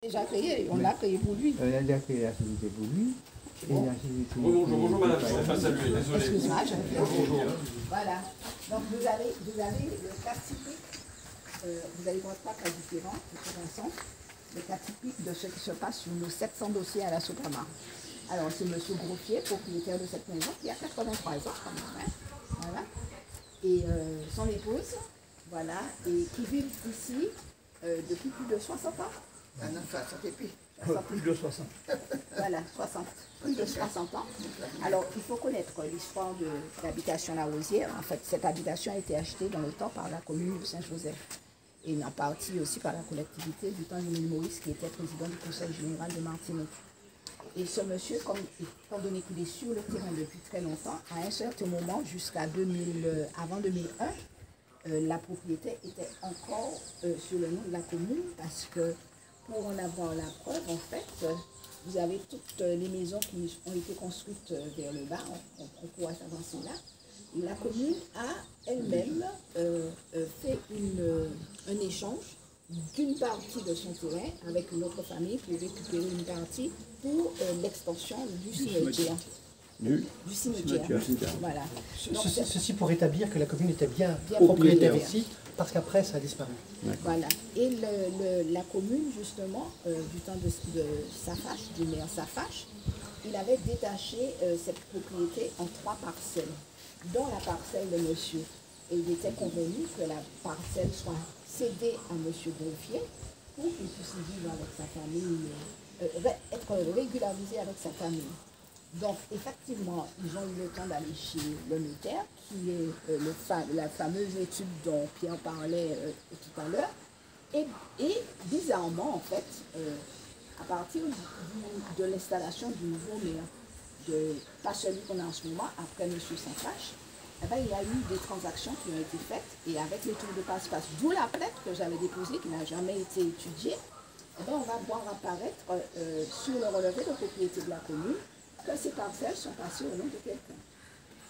déjà créé, on l'a créé pour lui. Il a déjà créé la société pour lui. Bon. Bonjour madame, je suis face à lui, désolé. Excuse-moi, bonjour. Voilà. Donc vous avez le cas typique, vous allez voir trois cas différents, de toute façon. Le cas typique de ce qui se passe sur nos 700 dossiers à la Sopama. Alors c'est M. Groffier, propriétaire de cette maison, qui a 83 ans quand même. Hein. Voilà. Et son épouse, voilà, et qui vivent ici depuis plus de 60 ans. Ah non, 60 et puis. Plus de 60. Voilà, 60, plus de 60 ans. Alors, il faut connaître l'histoire de l'habitation La Rosière. En fait, cette habitation a été achetée dans le temps par la commune de Saint-Joseph. Et en partie aussi par la collectivité du temps d'Émile Maurice, qui était président du Conseil général de Martinique. Et ce monsieur, étant donné qu'il est sur le terrain depuis très longtemps, à un certain moment, jusqu'à avant 2001, la propriété était encore sur le nom de la commune, parce que pour en avoir la preuve, en fait, vous avez toutes les maisons qui ont été construites vers le bas, on pourra s'avancer là. Et la commune a elle-même fait un échange d'une partie de son terrain avec une autre famille pour récupérer une partie pour l'extension du cimetière. Du cimetière. Voilà. Donc, ceci pour établir que la commune était bien propriétaire ici, parce qu'après ça a disparu. Voilà. Et la commune, justement, du temps de Safache, du maire Safache, il avait détaché cette propriété en 3 parcelles, dont la parcelle de monsieur. Et il était convenu que la parcelle soit cédée à monsieur Groffier pour qu'il puisse vivre avec sa famille, être régularisé avec sa famille. Donc, effectivement, ils ont eu le temps d'aller chez le notaire, qui est la fameuse étude dont Pierre parlait tout à l'heure. Et bizarrement, en fait, à partir de l'installation du nouveau maire, pas celui qu'on a en ce moment, après M. Saint-Fache, eh ben, il y a eu des transactions qui ont été faites, et avec les tours de passe-passe, d'où la plainte que j'avais déposée, qui n'a jamais été étudiée, eh ben, on va voir apparaître sur le relevé de propriété de la commune que ces parcelles sont passées au nom de quelqu'un.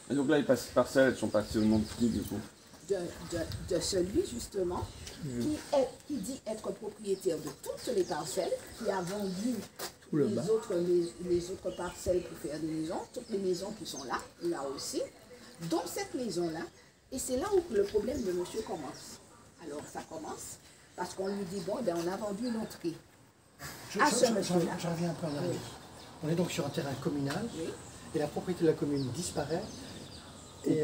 Et donc là, les parcelles, elles sont passées au nom de qui, du coup? De celui, justement, qui dit être propriétaire de toutes les parcelles, qui a vendu les autres parcelles pour faire des maisons, toutes les maisons qui sont là aussi, dont cette maison-là. Et c'est là où le problème de monsieur commence. Alors, ça commence parce qu'on lui dit, bon, ben, on a vendu une entrée à ce monsieur-là. Je reviens un peu en arrière. On est donc sur un terrain communal, et la propriété de la commune disparaît, et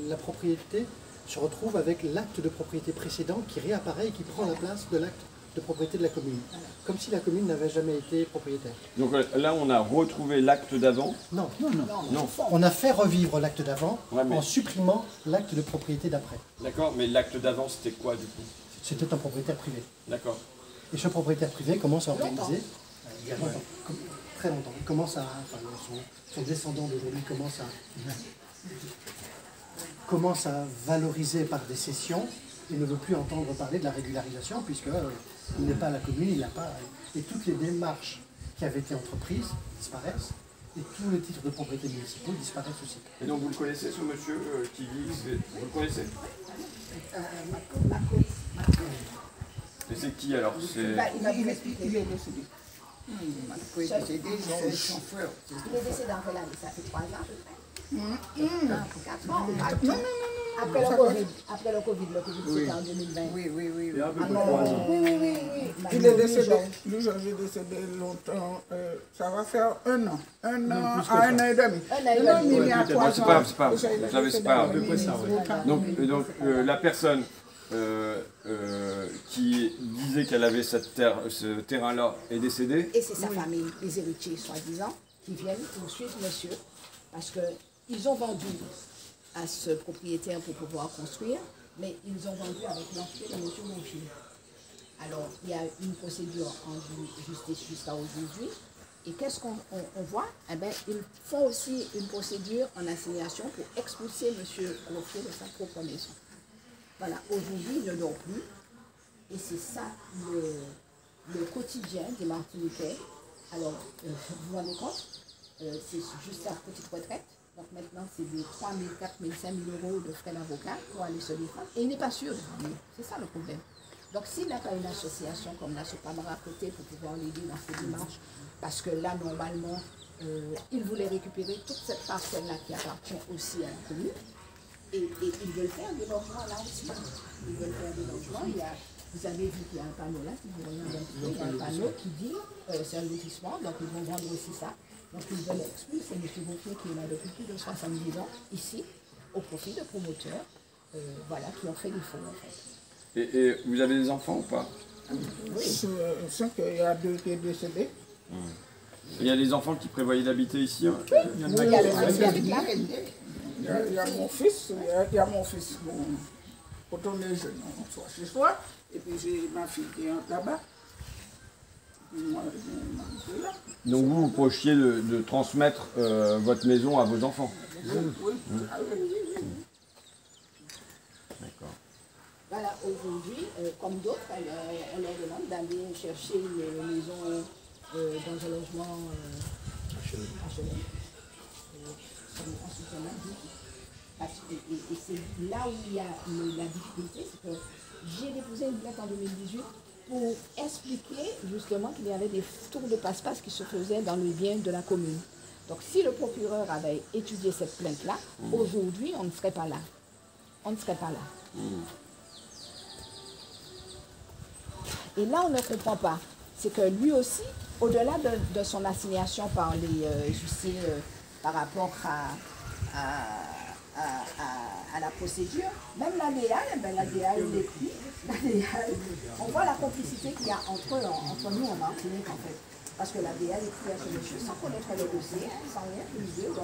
la propriété se retrouve avec l'acte de propriété précédent qui réapparaît et qui prend la place de l'acte de propriété de la commune, comme si la commune n'avait jamais été propriétaire. Donc là, on a retrouvé l'acte d'avant? Non. On a fait revivre l'acte d'avant en supprimant l'acte de propriété d'après. D'accord, mais l'acte d'avant, c'était quoi, du coup? C'était un propriétaire privé. D'accord. Et ce propriétaire privé commence à organiser, il y a longtemps, très longtemps, il commence à, son descendant d'aujourd'hui commence à valoriser par des cessions. Il ne veut plus entendre parler de la régularisation, puisque il n'est pas à la commune, il n'a pas. Et toutes les démarches qui avaient été entreprises disparaissent, et tous les titres de propriété municipaux disparaissent aussi. Et donc vous le connaissez, ce monsieur qui dit, vous le connaissez? Mais c'est qui alors? Il va vous expliquer. Il est décédé. Il est décédé, c'est son frère. Il est décédé en quelle année? Ça fait 3 ans à peu près. 4 ans. Non. Après le Covid, c'était en 2020. Oui. Il y a à peu près 3 ans. Oui. Il est décédé, Louis-Georges est décédé longtemps, ça va faire 1 an. 1 an à 1 an et demi. Non, il y a 3 ans. C'est pas grave. Donc la personne qui disait qu'elle avait ce terrain-là est décédée. Et c'est sa famille, les héritiers soi-disant, qui viennent poursuivre monsieur, parce qu'ils ont vendu à ce propriétaire pour pouvoir construire, mais ils ont vendu avec l'entrée de monsieur Groffier. Alors, il y a une procédure en justice jusqu'à aujourd'hui. Et qu'est-ce qu'on voit? Eh bien, ils font aussi une procédure en assignation pour expulser monsieur Groffier de sa propre maison. Voilà, aujourd'hui, il ne dort plus. Et c'est ça le quotidien des Martiniquais. Alors, vous vous rendez compte? C'est juste sa petite retraite. Donc maintenant, c'est des 3 000, 4 000, 5 000 euros de frais d'avocat pour aller se défendre. Et il n'est pas sûr de venir. C'est ça le problème. Donc s'il n'a pas une association comme la Sopamara à côté pour pouvoir l'aider dans ses démarches, parce que là, normalement, il voulait récupérer toute cette parcelle-là qui appartient aussi à la commune, et ils veulent faire des logements là aussi. Ils veulent faire des logements. Vous avez vu qu'il y a un panneau là, si vous voyez il y a un panneau qui dit c'est un lotissement, donc ils vont vendre aussi ça. Donc ils veulent exclure, c'est M. Gauthier qui est là depuis plus de 70 ans, ici, au profit de promoteurs, voilà, qui ont fait des faux en fait. Et vous avez des enfants ou pas? Oui. Je sais qu'il y a 2 qui sont décédés. Il y a des enfants qui prévoyaient d'habiter ici, hein? Il y a les enfants avec la reine. Il y a mon fils, bon, quand on est jeune, on soit chez soi, et puis j'ai ma fille qui est là-bas. Moi, je là. Donc vous projetiez de transmettre votre maison à vos enfants? Oui. D'accord. Voilà, aujourd'hui, comme d'autres, on leur demande d'aller chercher une maison dans un logement HLM. Et c'est là où il y a la difficulté, c'est que j'ai déposé une plainte en 2018 pour expliquer justement qu'il y avait des tours de passe-passe qui se faisaient dans le bien de la commune. Donc si le procureur avait étudié cette plainte-là, aujourd'hui on ne serait pas là. On ne serait pas là. Et là on ne comprend pas. C'est que lui aussi, au-delà de son assignation par les huissiers par rapport à la procédure, même la DEAL, il écrit, on voit la complicité qu'il y a entre nous en Martinique en fait. Parce que la DEAL écrit à ce monsieur sans connaître le dossier, sans rien, tous les deux,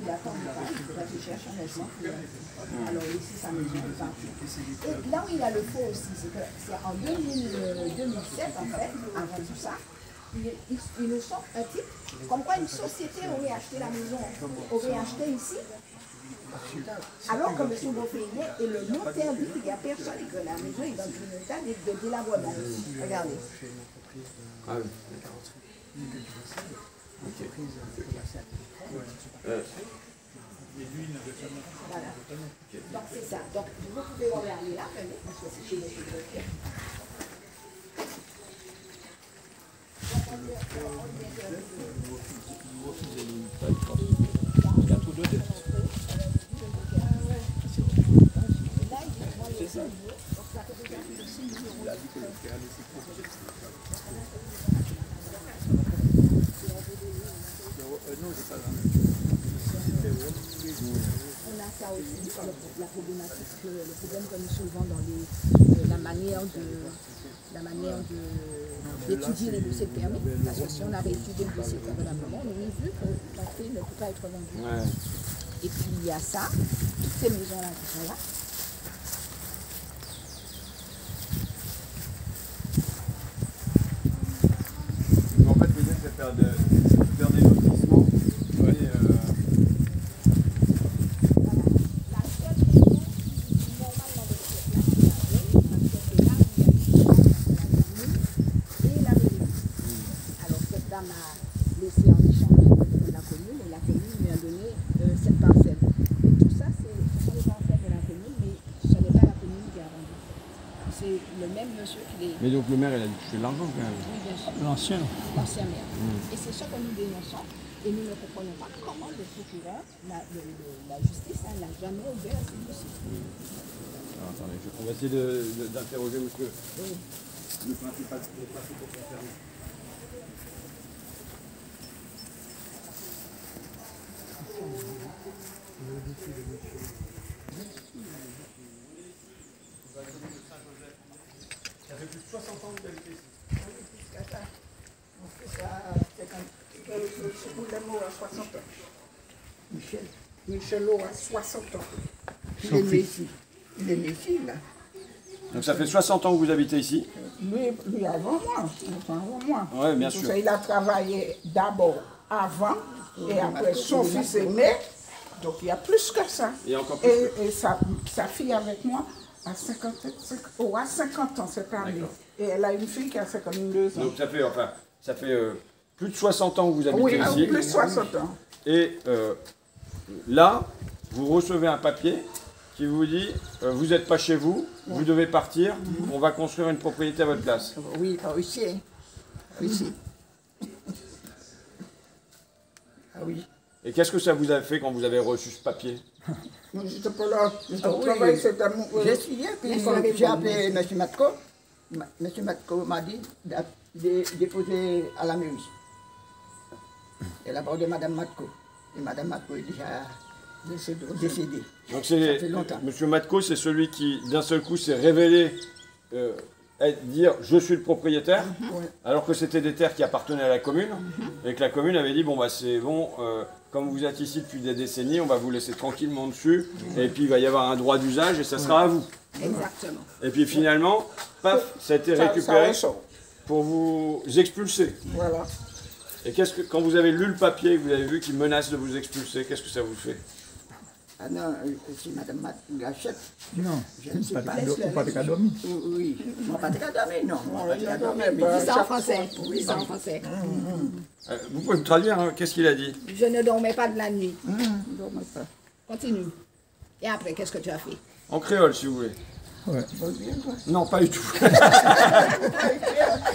il attend du temps, il faudra qu'il cherche un logement. Alors ici, sa maison est partie. Et là où il y a le faux aussi, c'est que c'est en 2007 en fait, avant tout ça, ils nous sortent un titre, comme quoi une société aurait acheté la maison, aurait acheté ici. Alors que M. Beaufayet est le notaire dit qu'il n'y a personne et que la maison est dans un état de délabrement. Regardez. Ah oui, d'accord. Ok. Voilà. Donc c'est ça. Donc vous pouvez regarder là, parce que c'est chez M. Beaufayet. On a ça aussi, la problématique, le problème que nous soulevons dans la manière d'étudier les dossiers de permis, parce que si on avait étudié le dossier convenablement, on aurait vu que le café ne peut pas être vendu. Ouais. Et puis il y a ça, toutes ces maisons-là qui sont là. En fait, l'idée c'est de faire des lotissements. Et, La seule maison qui normalement devait être là, c'est là où il y a et la mairie. Alors cette dame a laissé en échange de la commune et la commune lui a donné cette parcelle. Et tout ça, ce sont les parcelles de la commune, mais ce n'est pas la commune qui a rendu. C'est le même monsieur qui les... Mais donc le maire, il a dû toucher de l'argent quand même. Oui, bien sûr. L'ancien. L'ancien maire. Et c'est ce que nous dénonçons. Et nous ne comprenons pas comment le procureur, la justice, n'a jamais ouvert ce dossier. Alors, attendez, on va essayer d'interroger monsieur. Oui. Le principal concerné. Ça fait plus de 60 ans que vous habitez ici. Michel Lowe a 60 ans. Il est né ici. Il est né ici, là. Donc ça fait 60 ans que vous habitez ici? Lui avant moi. Oui, bien Tout sûr. ça, il a travaillé d'abord avant et après son fils est né. Donc il y a plus que ça. Et encore plus. Et sa fille avec moi a 50 ans cette année. Et elle a une fille qui a 52 ans. Donc ça fait plus de 60 ans que vous habitez Oui, ici. plus de 60 ans. Et là, vous recevez un papier qui vous dit vous n'êtes pas chez vous, vous devez partir, on va construire une propriété à votre place. Oui, par ici. Ici. Ah oui. Et qu'est-ce que ça vous a fait quand vous avez reçu ce papier? Moi, j'étais pas là. J'étais au travail, c'était mon... J'ai signé, puis j'ai appelé M. Matko. M. Matko m'a dit de déposer à la mairie. Elle a abordé Mme Matko. Et Mme Matko est déjà décédée. Donc ça fait longtemps. M. Matko, c'est celui qui, d'un seul coup, s'est révélé dire « je suis le propriétaire », alors que c'était des terres qui appartenaient à la commune, et que la commune avait dit « bon, bah c'est bon, comme vous êtes ici depuis des décennies, on va vous laisser tranquillement dessus, et puis il va y avoir un droit d'usage, et ça sera à vous. » Exactement. Et puis finalement, paf, ça a été récupéré pour vous expulser. Voilà. Et quand vous avez lu le papier et que vous avez vu qu'il menace de vous expulser, qu'est-ce que ça vous fait? Ah non, si Mme Matko l'achète, Non, je ne sais pas. pas de cadeau. Oui, pas de cadeau, non. Dis ça en français. Dis ça en français. Vous pouvez me traduire, hein, qu'est-ce qu'il a dit? Je ne dormais pas de la nuit. Je ne dormais pas. Continue. Et après, qu'est-ce que tu as fait? En créole, si vous voulez. Ouais. Non, pas du tout.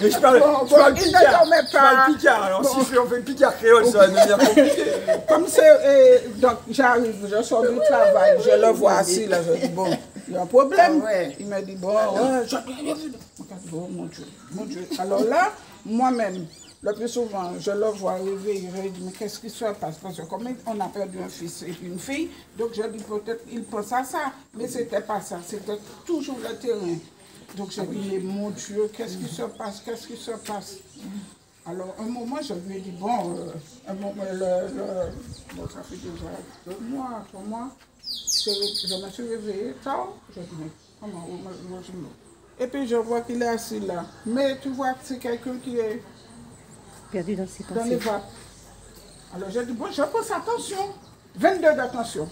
Mais je parle picard. Alors si on fait picard créole, ça va devenir compliqué. Comme c'est... donc j'arrive, je sors du travail, je le vois assis là, je dis bon, il y a un problème. Il me dit bon, oh mon Dieu. Alors là, moi-même, le plus souvent, je le vois réveiller, je dis mais qu'est-ce qui se passe? Parce que comme on a perdu un fils et une fille, donc je dis peut-être il pense à ça, mais c'était pas ça, c'était toujours le terrain. Donc je dis mais mon Dieu, qu'est-ce qui se passe? Qu'est-ce qui se passe? Alors un moment je lui ai dit bon, un moment, bon ça fait déjà 2 mois, 3 mois, je me suis réveillée tard, je dis mais comment et puis je vois qu'il est assis là, mais tu vois que c'est quelqu'un qui est perdu dans ses dans les pensées. vapes. Alors j'ai dit, bon, je pose attention. 22 d'attention.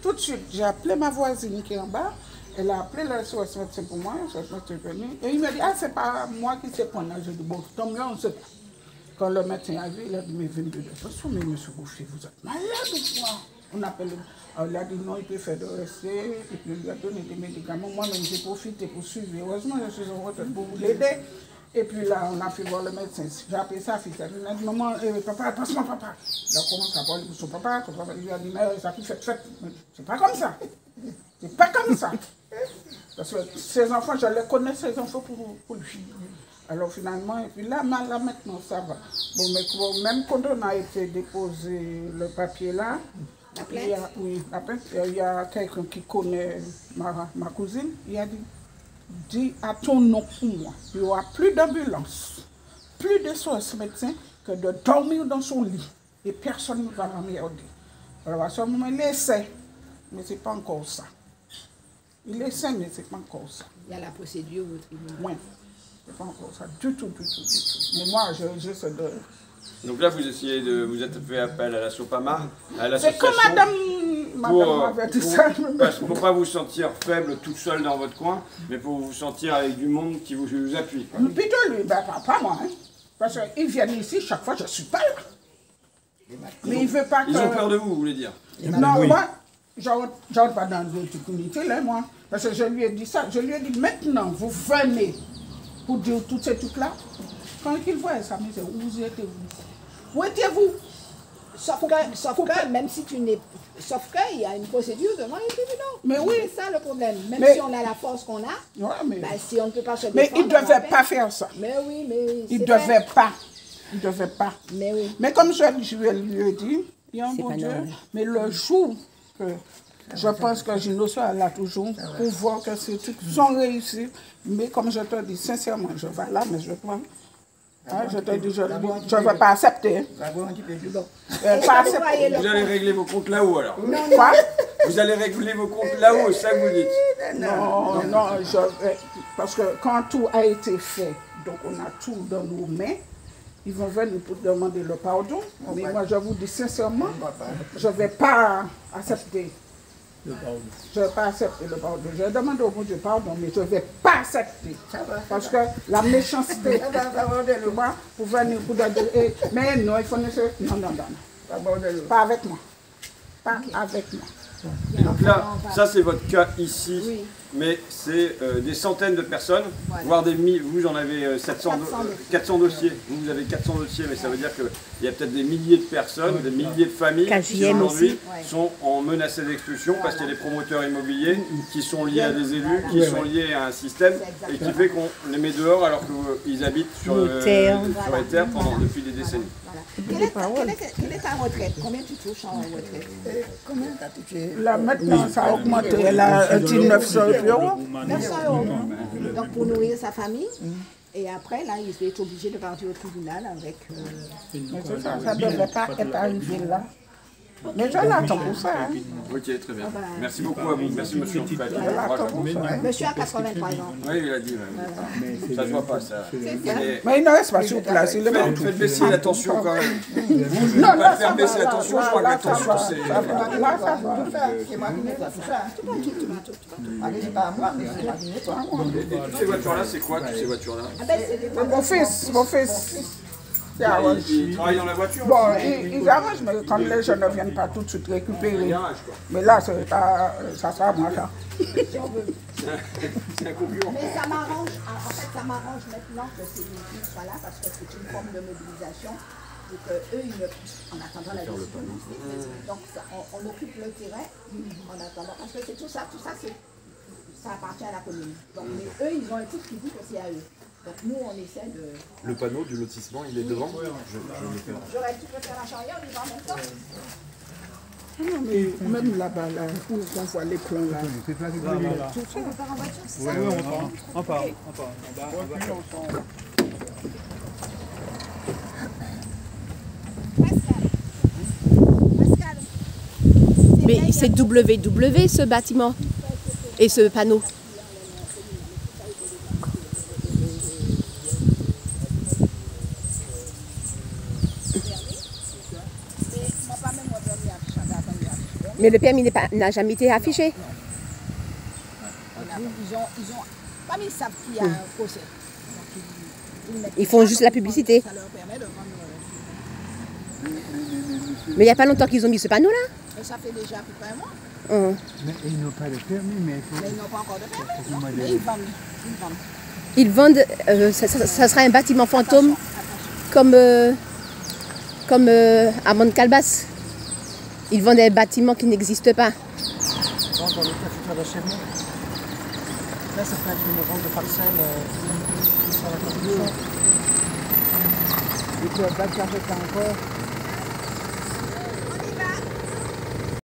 Tout de suite, j'ai appelé ma voisine qui est en bas. Elle a appelé le SOS médecin pour moi. Le SOS médecin est venu. Et il m'a dit, ah, c'est pas moi qui sais prendre. J'ai dit, bon, tant mieux, on sait pas. Quand le médecin a vu, il a dit, mais 22 d'attention, mais monsieur Boucher, vous êtes malade ou quoi? On appelle. Alors, il a dit, non, il préfère de rester. Et puis, il lui a donné des médicaments. Moi-même, j'ai profité pour suivre. Heureusement, je suis en retraite pour vous l'aider. Et puis là, on a fait voir le médecin. J'ai appelé sa fille. Elle m'a dit, maman, papa, passe-moi papa. Il a commencé à parler pour son papa. Il lui a dit, mais sa fille fait fête. C'est pas comme ça. C'est pas comme ça. Parce que ses enfants, je les connais, ses enfants pour lui. Alors finalement, et puis là maintenant, ça va. Bon, mais même quand on a été déposé le papier là, La plainte? Il y a quelqu'un qui connaît ma cousine, il a dit, dis à ton nom pour moi, il n'y aura plus d'ambulance, plus de SOS médecin que de dormir dans son lit. Et personne ne va m'emmerder. Alors à ce moment, il essaie, mais ce n'est pas encore ça. Il essaie, mais ce n'est pas encore ça. Il y a la procédure au tribunal. Oui, ce n'est pas encore ça, du tout. Mais moi, je sais de... Donc là, vous essayez de... Vous êtes fait appel à la SOPAMA, à C'est l'association... comme madame m'avait dit ça. Pour ne pas vous sentir faible toute seule dans votre coin, mais pour vous sentir avec du monde qui vous appuie. Plutôt lui, ben, pas moi. Hein. Parce qu'ils viennent ici, chaque fois, je ne suis pas là. Mais il veut pas que... Ils ont peur de vous, vous voulez dire? Non, moi, je n'entre pas dans l'autocritique, là, moi. Parce que je lui ai dit ça. Je lui ai dit, maintenant, vous venez pour dire tous ces trucs-là. Quand il voit ça, mais c'est où étiez-vous? Où étiez-vous? Sauf que, même si tu n'es... Sauf qu'il y a une procédure devant les tribunaux. Mais oui. C'est ça le problème. Même Mais... si on a la force qu'on a, Ouais, mais... ben, si on ne peut pas se défendre... Mais il ne devait pas faire ça. Mais oui, mais... Il ne devait pas. Il ne devait pas. Mais oui. Mais comme je lui ai dit, il y a un bon Dieu. Mais le jour que je pense que Gino sera là toujours pour voir que ces trucs sont réussis. Mais comme je te dis, sincèrement, je vais là, mais je prends. Hein, je te dis, je ne vais pas accepter. Pas accepter. Vous allez régler vos comptes là-haut alors? Quoi? Vous allez régler vos comptes là-haut, c'est ça que vous dites? Non, parce que quand tout a été fait, donc on a tout dans nos mains, ils vont venir pour demander le pardon. Mais moi, je vous dis sincèrement, je ne vais pas accepter. Je ne vais pas accepter le pardon. Je vais demander au bon Dieu pardon, mais je ne vais pas accepter. Parce que la méchanceté, pour venir pour dire, mais non, il faut ne se... Non. Pas avec moi. Pas avec moi. Donc là, ça c'est votre cas ici, mais c'est des centaines de personnes, Voilà. voire des milliers. Vous en avez 400 dossiers. Vous avez 400 dossiers, mais ça veut dire qu'il y a peut-être des milliers de personnes, des milliers de familles qui KJM aujourd'hui aussi. sont en menacées d'expulsion parce qu'il y a des promoteurs immobiliers qui sont liés à des élus, qui sont liés à un système et qui fait qu'on les met dehors alors qu'ils habitent sur Les terres. les terres depuis des décennies. Voilà. Quelle est ta retraite? Combien tu touches en retraite? Combien t'as touché? Là maintenant, ça a augmenté. Elle a dit 900 euros. 900 euros. Donc pour nourrir sa famille. Et après, là, il va être obligé de partir au tribunal avec... Mais c'est ça, ça ne devrait pas être arrivé là. Mais je l'attends pour ça. Hein. Ok, très bien. Merci beaucoup à vous. Merci monsieur. Je l'attends pour ça. Monsieur a 83 ans. Oui, il a dit. Ça se voit pas, ça. Mais il ne reste pas sur place. Il est Faites, partout. faites baisser la tension quand même. Vous ne Non, pouvez pas là, faire ça baisser va, la tension, là, je crois que là, la tension ça c'est. va. Là, ça va. C'est moi qui nettoie tout ça. Ah, mais c'est pas à moi, mais c'est moi qui nettoie. Et toutes ces voitures-là, c'est quoi toutes ces voitures-là? Mon fils. Ils travaillent dans la voiture? Bon, ils arrangent, mais quand les jeunes ne viennent pas tout de suite récupérer. Garage, quoi. Mais là, ça sera à moi, ça. C'est un concurrent. Mais ça m'arrange, en fait, ça m'arrange maintenant que ces véhicules soient là parce que c'est une forme de mobilisation et qu'eux, en attendant la décision. Donc, on occupe le terrain en attendant. Parce que c'est tout ça, ça appartient à la commune. Donc, mais eux, ils ont un titre qui dit que c'est à eux. Donc, nous, on essaie de... Le panneau du lotissement, il est devant. J'aurais pu faire la charrière, il va en même temps. Non, mais même là-bas, là, où on voit les plans là. On peut faire en voiture, c'est ça? On part. Mais c'est WW ce bâtiment et ce panneau. Mais le permis n'a jamais été affiché. Comme ils savent qu'il y a un procès. Ils font juste la publicité. Ça leur permet de vendre... Mais il n'y a pas longtemps qu'ils ont mis ce panneau-là. Et ça fait déjà à peu près un mois. Mais ils n'ont pas de permis, mais il faut... Mais ils n'ont pas encore de permis. Mais ils vendent. Ils vendent, ça sera un bâtiment fantôme comme à Montcalbas. Ils vendent des bâtiments qui n'existent pas. Dans le cas futur d'achèvement. Là, ça peut être une vente de parcelles sur la construction. Et puis, on va chercher encore.